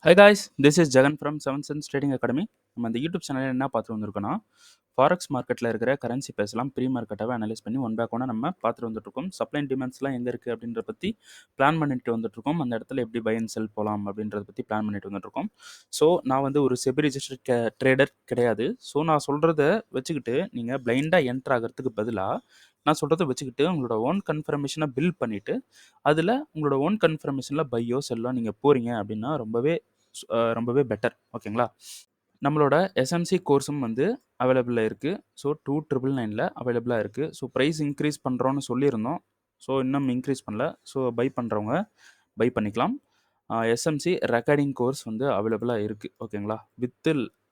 Hi guys, this is Jagan from Seven Sense Trading Academy. நம்ம இந்த YouTube சேனலில் என்ன பார்த்துட்டு வந்திருக்கோம்னா ஃபாரெக்ஸ் மார்க்கெட்டில் இருக்கிற கரன்சி பேசலாம் ப்ரீ மார்க்கெட்டாகவே அனலைஸ் பண்ணி ஒன் பேக் ஒன்னாக நம்ம பார்த்துட்டு வந்துட்டுருக்கோம். சப்ளை அண்ட் டிமாண்ட்ஸ்லாம் எங்கே இருக்குது அப்படின்றத பற்றி பிளான் பண்ணிட்டு வந்துட்டுருக்கோம். அந்த இடத்துல எப்படி பை அண்ட் செல் போகலாம் அப்படின்றத பற்றி பிளான் பண்ணிட்டு வந்துட்டுருக்கோம். ஸோ நான் வந்து ஒரு செபி ரிஜிஸ்டர்ட் ட்ரேடர் கிடையாது. ஸோ நான் சொல்கிறத வச்சுக்கிட்டு நீங்கள் பிளைண்டாக என்ட்ரு ஆகிறதுக்கு பதிலாக நான் சொல்கிறத வச்சுக்கிட்டு உங்களோட ஓன் கன்ஃபர்மேஷனை பில்ட் பண்ணிவிட்டு அதில் உங்களோட ஓன் கன்ஃபர்மேஷனில் பையோ செல்லோ நீங்கள் போகிறீங்க அப்படின்னா ரொம்பவே பெட்டர். ஓகேங்களா? நம்மளோட எஸ்எம்சி கோர்ஸும் வந்து அவைலபிளாக இருக்குது. ஸோ 2999ல் அவைலபிளாக இருக்குது. ஸோ ப்ரைஸ் இன்க்ரீஸ் பண்ணுறோன்னு சொல்லியிருந்தோம். ஸோ இன்னும் இன்க்ரீஸ் பண்ணல. ஸோ பை பண்ணுறவங்க பை பண்ணிக்கலாம். எஸ்எம்சி ரெக்கார்டிங் கோர்ஸ் வந்து அவைலபிளாக இருக்குது. ஓகேங்களா?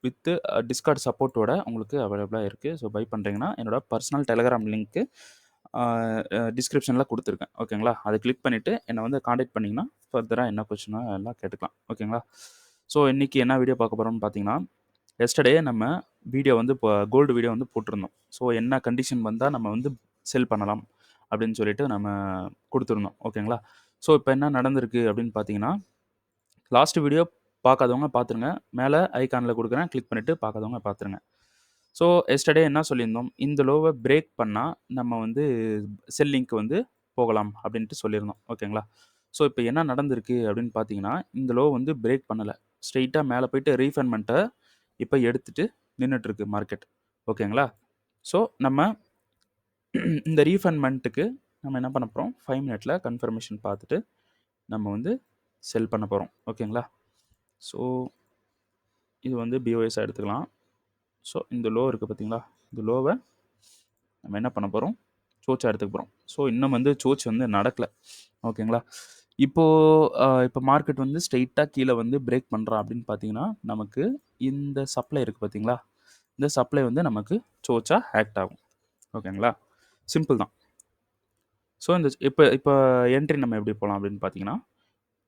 வித்து டிஸ்கார்ட் சப்போர்ட்டோட உங்களுக்கு அவைலபிளாக இருக்குது. ஸோ பை பண்ணுறீங்கன்னா என்னோட பர்சனல் டெலகிராம் லிங்க்கு டிஸ்கிரிப்ஷனில் கொடுத்துருக்கேன். ஓகேங்களா? அதை கிளிக் பண்ணிவிட்டு என்னை வந்து காண்டாக்ட் பண்ணிங்கன்னா ஃபர்தராக என்ன கொஸ்டினோ எல்லாம் கேட்டுக்கலாம். ஓகேங்களா? ஸோ இன்றைக்கி என்ன வீடியோ பார்க்க போகிறோம்னு பார்த்தீங்கன்னா, எஸ்டர்டே நம்ம வீடியோ வந்து இப்போ கோல்டு வீடியோ வந்து போட்டிருந்தோம். ஸோ என்ன கண்டிஷன் வந்தால் நம்ம வந்து செல் பண்ணலாம் அப்படின்னு சொல்லிட்டு நம்ம கொடுத்துருந்தோம். ஓகேங்களா? ஸோ இப்போ என்ன நடந்திருக்கு அப்படின்னு பார்த்தீங்கன்னா, லாஸ்ட் வீடியோ பார்க்காதவங்க பார்த்துருங்க. மேலே ஐகானில் கொடுக்குறேன், கிளிக் பண்ணிவிட்டு பார்க்காதவங்க பார்த்துருங்க. ஸோ எஸ்டர்டே என்ன சொல்லியிருந்தோம், இந்த லோவை பிரேக் பண்ணால் நம்ம வந்து செல்லிங்க்கு வந்து போகலாம் அப்படின்ட்டு சொல்லியிருந்தோம். ஓகேங்களா? ஸோ இப்போ என்ன நடந்திருக்கு அப்படின்னு பார்த்தீங்கன்னா, இந்த லோ வந்து பிரேக் பண்ணலை. ஸ்ட்ரெயிட்டாக மேலே போயிட்டு ரீஃபண்ட்மெண்ட்டை இப்போ எடுத்துகிட்டு நின்றுட்டுருக்கு மார்க்கெட். ஓகேங்களா? ஸோ நம்ம இந்த ரீஃபண்ட்மெண்ட்டுக்கு நம்ம என்ன பண்ண போகிறோம், 5 மினிட்ல கன்ஃபர்மேஷன் பார்த்துட்டு நம்ம வந்து செல் பண்ண போகிறோம். ஓகேங்களா? ஸோ இது வந்து பிஓஎஸ்ஸாக எடுத்துக்கலாம். ஸோ இந்த லோ இருக்குது பார்த்தீங்களா, இந்த லோவை நம்ம என்ன பண்ண போகிறோம், சோச்சாக எடுத்துக்க போகிறோம். ஸோ இன்னும் வந்து சோச் வந்து நடக்கலை. ஓகேங்களா? இப்போ மார்க்கெட் வந்து ஸ்ட்ரெயிட்டாக கீழே வந்து பிரேக் பண்ணுறா அப்படின்னு பார்த்தீங்கன்னா, நமக்கு இந்த சப்ளை இருக்குது பார்த்தீங்களா, இந்த சப்ளை வந்து நமக்கு சோச்சாக ஆக்ட் ஆகும். ஓகேங்களா? சிம்பிள் தான். ஸோ இப்போ என்ட்ரி நம்ம எப்படி போகலாம் அப்படின்னு பார்த்தீங்கன்னா,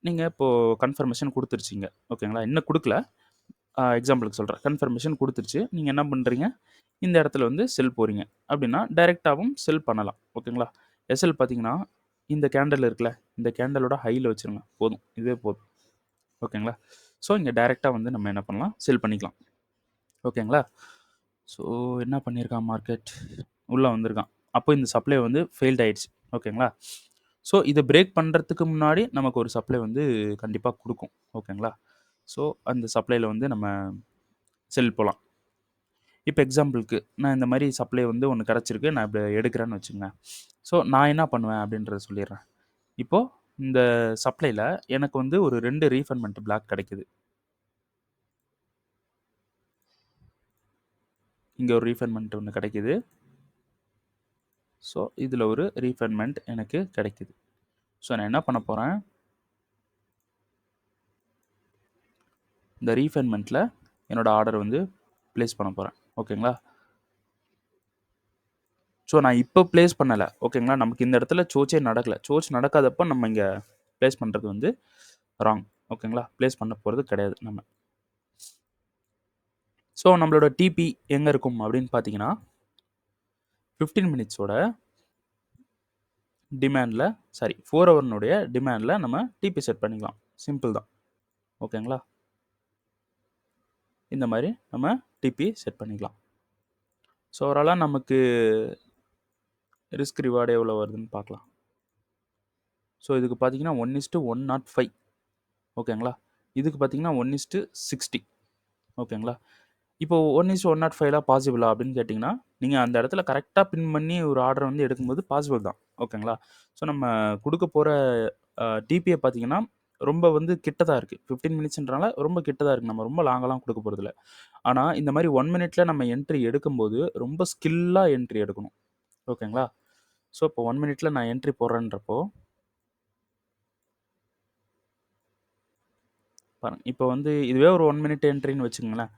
நீங்கள் இப்போது கன்ஃபர்மேஷன் கொடுத்துருச்சிங்க. ஓகேங்களா? இன்னும் கொடுக்கல. எக்ஸாம்பிளுக்கு சொல்கிறேன். கன்ஃபர்மேஷன் கொடுத்துருச்சு. நீங்கள் என்ன பண்ணுறீங்க, இந்த இடத்துல வந்து செல் போகிறீங்க அப்படின்னா டைரெக்டாகவும் செல் பண்ணலாம். ஓகேங்களா? எஸ்எல் பார்த்தீங்கன்னா, இந்த கேண்டல் இருக்குல்ல, இந்த கேண்டலோட ஹையில் வச்சுருங்க, போதும், இதுவே போதும். ஓகேங்களா? ஸோ இங்கே டைரெக்டாக வந்து நம்ம என்ன பண்ணலாம், செல் பண்ணிக்கலாம். ஓகேங்களா? ஸோ என்ன பண்ணியிருக்கான் மார்க்கெட், உள்ளே வந்திருக்கான். அப்போ இந்த சப்ளை வந்து ஃபெயில்ட் ஆயிடுச்சு. ஓகேங்களா? ஸோ இதை பிரேக் பண்ணுறதுக்கு முன்னாடி நமக்கு ஒரு சப்ளை வந்து கண்டிப்பாக கொடுக்கும். ஓகேங்களா? ஸோ அந்த சப்ளையில் வந்து நம்ம செல் போகலாம். இப்போ எக்ஸாம்பிளுக்கு நான் இந்த மாதிரி சப்ளை வந்து ஒன்று கிடச்சிருக்கு, நான் இப்படி எடுக்கிறேன்னு வச்சுங்க. ஸோ நான் என்ன பண்ணுவேன் அப்படின்றத சொல்லிடுறேன். இப்போது இந்த சப்ளையில் எனக்கு வந்து ஒரு 2 ரீஃபண்ட்மெண்ட் பிளாக் கிடைக்குது. இங்கே ஒரு ரீஃபண்ட்மெண்ட் ஒன்று கிடைக்குது. ஸோ இதில் ஒரு ரீஃபண்ட்மெண்ட் எனக்கு கிடைக்குது. ஸோ நான் என்ன பண்ண போகிறேன், இந்த ரீஃபண்ட்மெண்ட்டில் என்னோடய ஆர்டர் வந்து ப்ளேஸ் பண்ண போகிறேன். ஓகேங்களா? ஸோ நான் இப்போ ப்ளேஸ் பண்ணலை. ஓகேங்களா? நமக்கு இந்த இடத்துல சோச்சே நடக்கலை. சோச் நடக்காதப்போ நம்ம இங்கே ப்ளேஸ் பண்ணுறது வந்து ராங். ஓகேங்களா? ப்ளேஸ் பண்ண போகிறது கிடையாது நம்ம. ஸோ நம்மளோட டிபி எங்கே இருக்கும் அப்படின்னு பார்த்தீங்கன்னா, 15 மினிட்ஸோட டிமாண்டில் 4 ஹவர்னுடைய டிமாண்டில் நம்ம டிபி செட் பண்ணிக்கலாம். சிம்பிள் தான். ஓகேங்களா? இந்த மாதிரி நம்ம டிபி செட் பண்ணிக்கலாம். ஸோ ஓவராலாக நமக்கு ரிஸ்க் ரிவார்டு எவ்வளோ வருதுன்னு பார்க்கலாம். ஸோ இதுக்கு பார்த்தீங்கன்னா 1:105. ஓகேங்களா? இதுக்கு பார்த்தீங்கன்னா 1:60. ஓகேங்களா? இப்போ 1:105 பாசிபிளா அப்படின்னு கேட்டிங்கன்னா, நீங்கள் அந்த இடத்துல கரெக்டாக பின் பண்ணி ஒரு ஆர்டர் வந்து எடுக்கும்போது பாசிபிள் தான். ஓகேங்களா? ஸோ நம்ம கொடுக்க போகிற டிபியை பார்த்தீங்கன்னா ரொம்ப வந்து கிட்ட தான் இருக்குது. 15 மினிட்ஸ்ன்றனால ரொம்ப கிட்ட தான் இருக்குது. நம்ம ரொம்ப லாங்கெல்லாம் கொடுக்க போகிறதில்ல. ஆனால் இந்த மாதிரி 1 மினிட்ல நம்ம என்ட்ரி எடுக்கும்போது ரொம்ப ஸ்கில்லாக என்ட்ரி எடுக்கணும். ஓகேங்களா? ஸோ இப்போ 1 மினிட்ல நான் என்ட்ரி போடுறேன்றப்போ பாருங்க, இப்போ வந்து இதுவே ஒரு 1 மினிட் என்ட்ரின்னு வச்சுக்கோங்களேன்.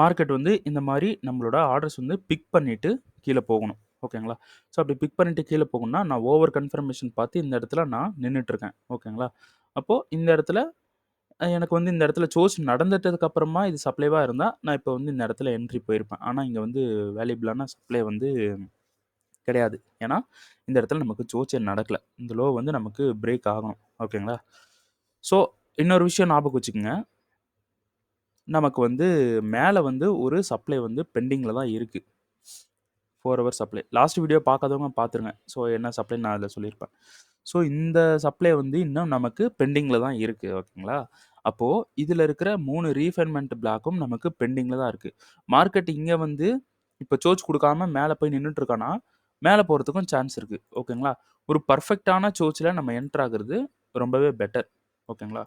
மார்க்கெட் வந்து இந்த மாதிரி நம்மளோட ஆர்டர்ஸ் வந்து பிக் பண்ணிவிட்டு கீழே போகணும். ஓகேங்களா? ஸோ அப்படி பிக் பண்ணிவிட்டு கீழே போகணும்னா நான் ஓவர் கன்ஃபர்மேஷன் பார்த்து இந்த இடத்துல நான் நின்றுட்டுருக்கேன். ஓகேங்களா? அப்போது இந்த இடத்துல எனக்கு வந்து இந்த இடத்துல சோர்ஸ் நடந்துட்டதுக்கு அப்புறமா இது சப்ளைவாக இருந்தால் நான் இப்போ வந்து இந்த இடத்துல என்ட்ரி போயிருப்பேன். ஆனால் இங்கே வந்து வேல்யூபிளான சப்ளை வந்து கிடையாது. ஏன்னா இந்த இடத்துல நமக்கு சோர்ஸே நடக்கலை. இந்த லோ வந்து நமக்கு பிரேக் ஆகணும். ஓகேங்களா? ஸோ இன்னொரு விஷயம் ஞாபகம் வச்சுக்கோங்க. நமக்கு வந்து மேலே வந்து ஒரு சப்ளை வந்து பெண்டிங்கில் தான் இருக்குது. 4 ஹவர் சப்ளை. லாஸ்ட் வீடியோ பார்க்காதவங்க பார்த்துருங்க. ஸோ என்ன சப்ளைன்னு நான் அதில் சொல்லியிருப்பேன். ஸோ இந்த சப்ளை வந்து இன்னும் நமக்கு பெண்டிங்கில் தான் இருக்குது. ஓகேங்களா? அப்போது இதில் இருக்கிற 3 ரீஃபைன்மெண்ட் பிளாக்கும் நமக்கு பெண்டிங்கில் தான் இருக்குது. மார்க்கெட் இங்கே வந்து இப்போ சோர்ஸ் கொடுக்காம மேலே போய் நின்றுட்டு இருக்கானா, மேலே போகிறதுக்கும் சான்ஸ் இருக்குது. ஓகேங்களா? ஒரு பர்ஃபெக்டான சோர்ஸில் நம்ம என்டர் ஆகுறது ரொம்பவே பெட்டர். ஓகேங்களா?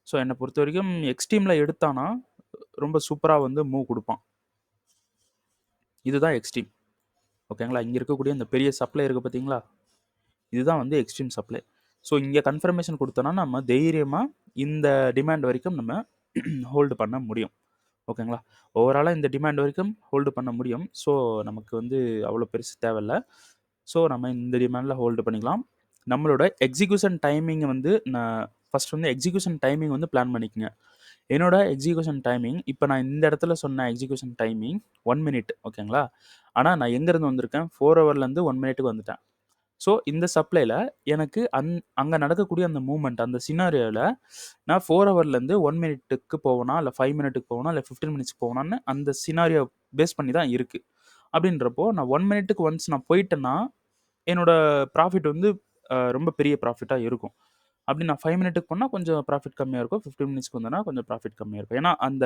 ஸோ என்னை பொறுத்த வரைக்கும் எக்ஸ்ட்ரீமில் எடுத்தானா ரொம்ப சூப்பராக வந்து மூவ் கொடுப்பான். இதுதான் எக்ஸ்ட்ரீம். ஓகேங்களா? இங்கே இருக்கக்கூடிய இந்த பெரிய சப்ளை இருக்குது பார்த்தீங்களா? இதுதான் வந்து எக்ஸ்ட்ரீம் சப்ளை. ஸோ இங்கே கன்ஃபர்மேஷன் கொடுத்தோன்னா நம்ம தைரியமாக இந்த டிமாண்ட் வரைக்கும் நம்ம ஹோல்டு பண்ண முடியும். ஓகேங்களா? ஓவராலாக இந்த டிமாண்ட் வரைக்கும் ஹோல்டு பண்ண முடியும். ஸோ நமக்கு வந்து அவ்வளோ பெருசு தேவையில்ல. ஸோ நம்ம இந்த டிமாண்டில் ஹோல்டு பண்ணிக்கலாம். நம்மளோட எக்ஸிக்யூஷன் டைமிங் வந்து நான் ஃபஸ்ட் வந்து எக்ஸிக்யூஷன் டைமிங் வந்து பிளான் பண்ணிக்கங்க. என்னோட எக்ஸிக்யூஷன் டைமிங் இப்போ நான் இந்த இடத்துல சொன்ன எக்ஸிக்யூஷன் டைமிங் 1 மினிட். ஓகேங்களா? ஆனால் நான் எங்கேருந்து வந்திருக்கேன் 4 ஹவர்லேருந்து 1 மினிட்டுக்கு வந்துட்டேன். ஸோ இந்த சப்ளைல எனக்கு அங்கே நடக்கக்கூடிய அந்த மூவ்மெண்ட் அந்த சினாரியோவில் நான் 4 ஹவர்லேருந்து 1 மினிட்டுக்கு போவேனா, இல்லை 5 மினிட்டுக்கு போவேனா, இல்லை 15 மினிட்ஸ்க்கு போவேனான்னு அந்த சினாரியோ பேஸ் பண்ணி தான் இருக்குது. அப்படின்றப்போ நான் 1 மினிட்டுக்கு ஒன்ஸ் நான் போயிட்டேன்னா என்னோட ப்ராஃபிட் வந்து ரொம்ப பெரிய ப்ராஃபிட்டாக இருக்கும். அப்படி நான் 5 மினிட்டுக்கு போனால் கொஞ்சம் ப்ராஃபிட் கம்மியாக இருக்கும். 15 மினிட்ஸ்க்கு வந்தேன்னா கொஞ்சம் ப்ராஃபிட் கம்மியாக இருக்கும். ஏன்னா அந்த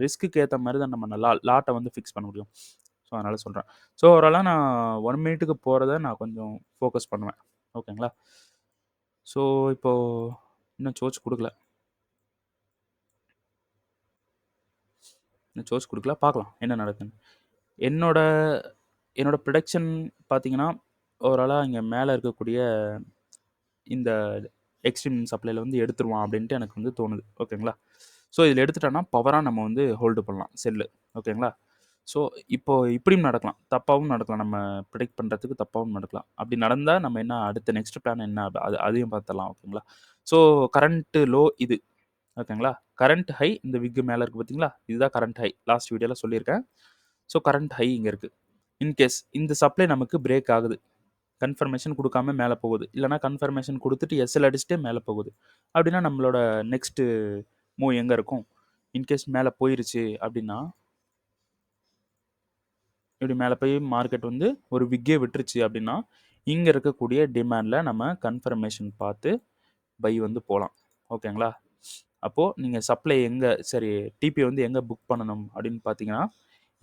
ரிஸ்க்குக்கு ஏற்ற மாதிரி தான் நம்ம லாட்டை வந்து ஃபிக்ஸ் பண்ண முடியும். ஸோ அதனால் சொல்கிறேன். ஸோ ஓவராலாக நான் 1 மினிட்டுக்கு போகிறத நான் கொஞ்சம் ஃபோக்கஸ் பண்ணுவேன். ஓகேங்களா? ஸோ இப்போது இன்னும் சோர்ஸ் கொடுக்கல. இன்னும் சோர்ஸ் கொடுக்கல. பார்க்கலாம் என்ன நடக்குதுன்னு. என்னோட என்னோட ப்ரொடக்ஷன் பார்த்தீங்கன்னா, ஓவராலாக இங்கே மேலே இருக்கக்கூடிய இந்த எக்ஸ்ட்ரீம் சப்ளைல வந்து எடுத்துருவான் அப்படின்ட்டு எனக்கு வந்து தோணுது. ஓகேங்களா? ஸோ இதில் எடுத்துட்டோன்னா பவராக நம்ம வந்து ஹோல்டு பண்ணலாம் செல்லு. ஓகேங்களா? ஸோ இப்போ இப்படியும் நடக்கலாம். தப்பாவும் நடக்கலாம். நம்ம ப்ரிடிக்ட் பண்ணுறதுக்கு தப்பாவும் நடக்கலாம். அப்படி நடந்தால் நம்ம என்ன அடுத்த நெக்ஸ்ட் பிளான் என்ன அதையும் பார்த்துடலாம். ஓகேங்களா? ஸோ கரண்ட்டு லோ இது. ஓகேங்களா? கரண்ட் ஹை இந்த விக்கு மேலே இருக்குது பார்த்தீங்களா? இதுதான் கரண்ட் ஹை. லாஸ்ட் வீடியோவில் சொல்லியிருக்கேன். ஸோ கரண்ட் ஹை இங்கே இருக்குது. இன்கேஸ் இந்த சப்ளை நமக்கு பிரேக் ஆகுது. கன்ஃபர்மேஷன் கொடுக்காம மேலே போகுது. இல்லைனா கன்ஃபர்மேஷன் கொடுத்துட்டு எஸ்எல் அடிச்சுட்டே மேலே போகுது. அப்படின்னா நம்மளோட நெக்ஸ்ட்டு மூவ் எங்கே இருக்கும்? இன்கேஸ் மேலே போயிருச்சு அப்படின்னா இப்படி மேலே போய் மார்க்கெட் வந்து ஒரு விக்கே விட்டுருச்சு அப்படின்னா இங்கே இருக்கக்கூடிய டிமாண்டில் நம்ம கன்ஃபர்மேஷன் பார்த்து பை வந்து போகலாம். ஓகேங்களா? அப்போது நீங்கள் சப்ளை எங்கே சரி டிபி வந்து எங்கே புக் பண்ணணும் அப்படின்னு பார்த்தீங்கன்னா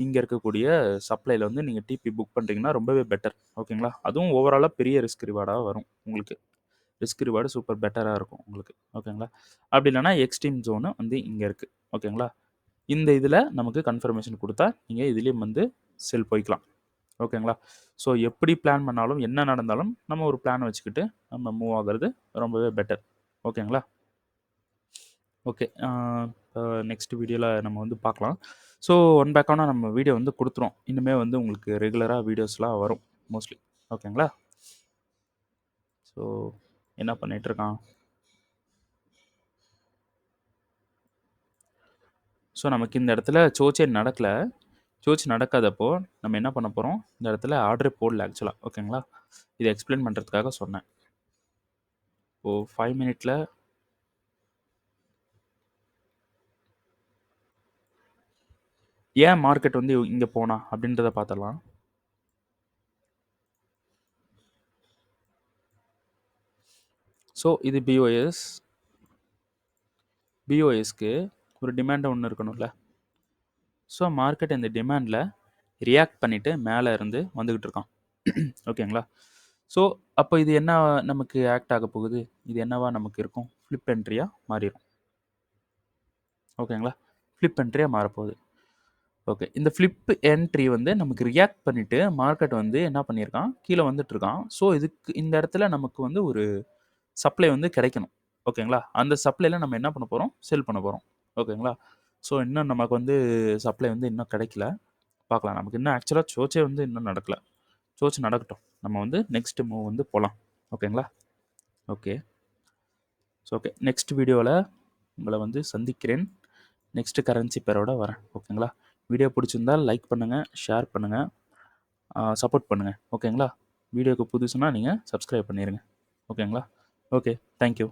இங்கே இருக்கக்கூடிய சப்ளையில் வந்து நீங்கள் டிபி புக் பண்ணுறீங்கன்னா ரொம்பவே பெட்டர். ஓகேங்களா? அதுவும் ஓவராலாக பெரிய ரிஸ்க் ரிவார்டாக வரும் உங்களுக்கு. ரிஸ்க் ரிவார்டு சூப்பர் பெட்டராக இருக்கும் உங்களுக்கு. ஓகேங்களா? அப்படி இல்லைனா எக்ஸ்ட்ரீம் ஜோனு வந்து இங்கே இருக்குது. ஓகேங்களா? இந்த இதில் நமக்கு கன்ஃபர்மேஷன் கொடுத்தா நீங்கள் இதுலேயும் வந்து செல் போய்க்கலாம். ஓகேங்களா? ஸோ எப்படி பிளான் பண்ணாலும் என்ன நடந்தாலும் நம்ம ஒரு பிளான் வச்சுக்கிட்டு நம்ம மூவ் ஆகிறது ரொம்பவே பெட்டர். ஓகேங்களா? ஓகே. நெக்ஸ்ட் வீடியோவில் நம்ம வந்து பார்க்கலாம். ஸோ ஒன் பேக்கான நம்ம வீடியோ வந்து கொடுத்துரும். இன்னுமே வந்து உங்களுக்கு ரெகுலராக வீடியோஸ்லாம் வரும் மோஸ்ட்லி. ஓகேங்களா? ஸோ என்ன பண்ணிகிட்ருக்கான்? ஸோ நமக்கு இந்த இடத்துல சோச்சே நடக்கலை. சோச் நடக்காதப்போ நம்ம என்ன பண்ண போகிறோம்? இந்த இடத்துல ஆர்டரே போடல ஆக்சுவலாக. ஓகேங்களா? இதை எக்ஸ்பிளைன் பண்ணுறதுக்காக சொன்னேன். இப்போது 5 மினிட்ல ஏன் மார்க்கெட் வந்து இங்கே போனா அப்படின்றத பார்த்துடலாம். ஸோ இது பிஓஎஸ். பிஓஎஸ்க்கு ஒரு டிமாண்ட் ஒன்று இருக்கணும்ல. ஸோ மார்க்கெட் இந்த டிமாண்டில் ரியாக்ட் பண்ணிவிட்டு மேலே இருந்து வந்துக்கிட்டு இருக்கான். ஓகேங்களா? ஸோ அப்போ இது என்ன நமக்கு ஆக்ட் ஆக போகுது? இது என்னவா நமக்கு இருக்கும்? ஃப்ளிப் என்ட்ரியாக மாறிடும். ஓகேங்களா? ஃப்ளிப் என்ட்ரியாக மாறப்போகுது. ஓகே. இந்த ஃப்ளிப் என்ட்ரி வந்து நமக்கு ரியாக்ட் பண்ணிவிட்டு மார்க்கெட் வந்து என்ன பண்ணியிருக்கான்? கீழே வந்துட்டுருக்கான். ஸோ இதுக்கு இந்த இடத்துல நமக்கு வந்து ஒரு சப்ளை வந்து கிடைக்கணும். ஓகேங்களா? அந்த சப்ளைல நம்ம என்ன பண்ண போகிறோம்? செல் பண்ண போகிறோம். ஓகேங்களா? ஸோ இன்னும் நமக்கு வந்து சப்ளை வந்து இன்னும் கிடைக்கல. பார்க்கலாம். நமக்கு இன்னும் ஆக்சுவலாக சோச்சே வந்து இன்னும் நடக்கல. சோச் நடக்கட்டும். நம்ம வந்து நெக்ஸ்ட் மூவ் வந்து போகலாம். ஓகேங்களா? ஓகே. So okay. நெக்ஸ்ட் வீடியோவில் உங்களை வந்து சந்திக்கிறேன். நெக்ஸ்ட் கரன்சி பேரோட வரேன். ஓகேங்களா? வீடியோ பிடிச்சிருந்தால் லைக் பண்ணுங்கள், ஷேர் பண்ணுங்கள், சப்போர்ட் பண்ணுங்கள். ஓகேங்களா? வீடியோக்கு புதுசுனா நீங்கள் சப்ஸ்கிரைப் பண்ணிடுங்க. ஓகேங்களா? ஓகே. தேங்க்யூ.